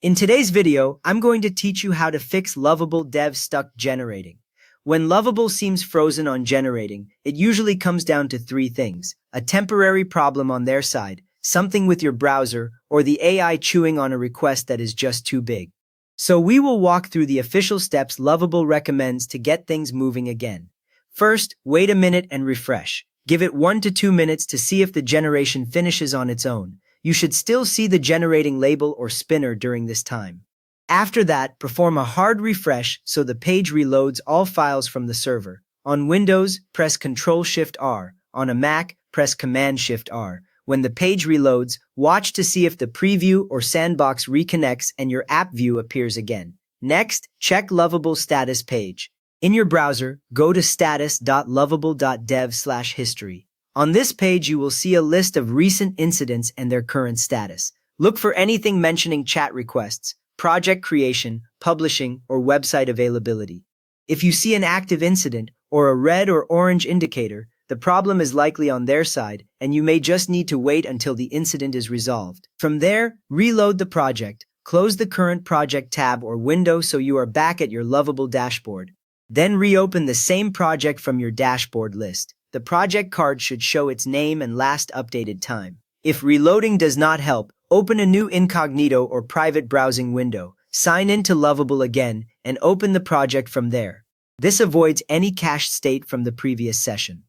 In today's video, I'm going to teach you how to fix Lovable Dev stuck generating. When Lovable seems frozen on generating, it usually comes down to three things: a temporary problem on their side, something with your browser, or the AI chewing on a request that is just too big. So we will walk through the official steps Lovable recommends to get things moving again. First, wait a minute and refresh. Give it 1 to 2 minutes to see if the generation finishes on its own. You should still see the generating label or spinner during this time. After that, perform a hard refresh so the page reloads all files from the server. On Windows, press Ctrl-Shift-R. On a Mac, press Command-Shift-R. When the page reloads, watch to see if the preview or sandbox reconnects and your app view appears again. Next, check Lovable status page. In your browser, go to status.lovable.dev/history. On this page, you will see a list of recent incidents and their current status. Look for anything mentioning chat requests, project creation, publishing, or website availability. If you see an active incident or a red or orange indicator, the problem is likely on their side, and you may just need to wait until the incident is resolved. From there, reload the project, close the current project tab or window so you are back at your Lovable dashboard. Then reopen the same project from your dashboard list. The project card should show its name and last updated time. If reloading does not help, open a new incognito or private browsing window, sign in to Lovable again, and open the project from there. This avoids any cached state from the previous session.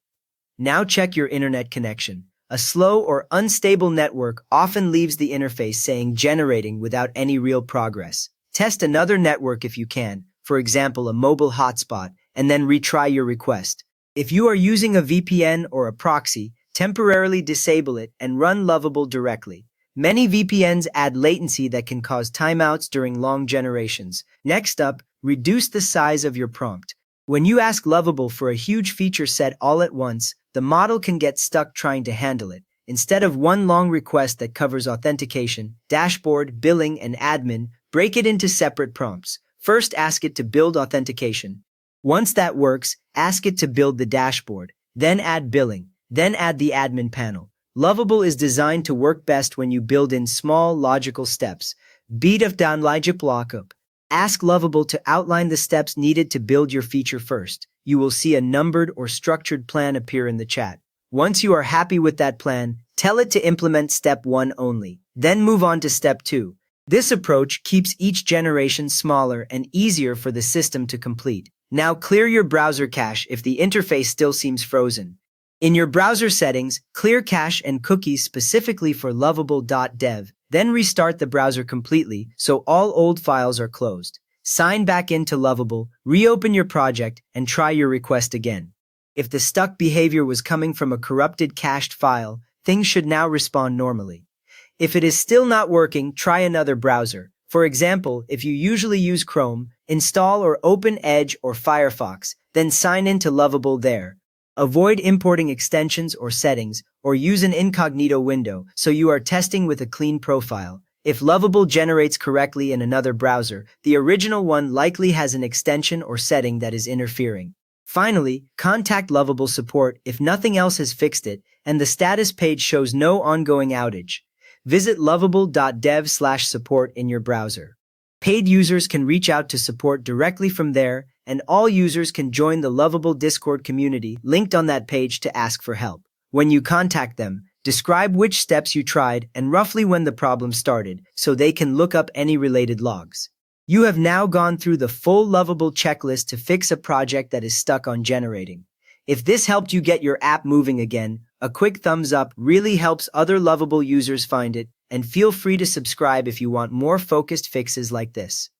Now check your internet connection. A slow or unstable network often leaves the interface saying generating without any real progress. Test another network if you can, for example a mobile hotspot, and then retry your request. If you are using a VPN or a proxy, temporarily disable it and run Lovable directly. Many VPNs add latency that can cause timeouts during long generations. Next up, reduce the size of your prompt. When you ask Lovable for a huge feature set all at once, the model can get stuck trying to handle it. Instead of one long request that covers authentication, dashboard, billing, and admin, break it into separate prompts. First, ask it to build authentication. Once that works, ask it to build the dashboard, then add billing, then add the admin panel. Lovable is designed to work best when you build in small, logical steps. Beat of download lockup. Ask Lovable to outline the steps needed to build your feature first. You will see a numbered or structured plan appear in the chat. Once you are happy with that plan, tell it to implement step 1 only. Then move on to step 2. This approach keeps each generation smaller and easier for the system to complete. Now clear your browser cache if the interface still seems frozen. In your browser settings, clear cache and cookies specifically for Lovable.dev, then restart the browser completely so all old files are closed. Sign back into Lovable, reopen your project, and try your request again. If the stuck behavior was coming from a corrupted cached file, things should now respond normally. If it is still not working, try another browser. For example, if you usually use Chrome, install or open Edge or Firefox, then sign in to Lovable there. Avoid importing extensions or settings, or use an incognito window so you are testing with a clean profile. If Lovable generates correctly in another browser, the original one likely has an extension or setting that is interfering. Finally, contact Lovable Support if nothing else has fixed it and the status page shows no ongoing outage. Visit lovable.dev/support in your browser. Paid users can reach out to support directly from there, and all users can join the Lovable Discord community linked on that page to ask for help. When you contact them, describe which steps you tried and roughly when the problem started so they can look up any related logs. You have now gone through the full Lovable checklist to fix a project that is stuck on generating. If this helped you get your app moving again, a quick thumbs up really helps other Lovable users find it, and feel free to subscribe if you want more focused fixes like this.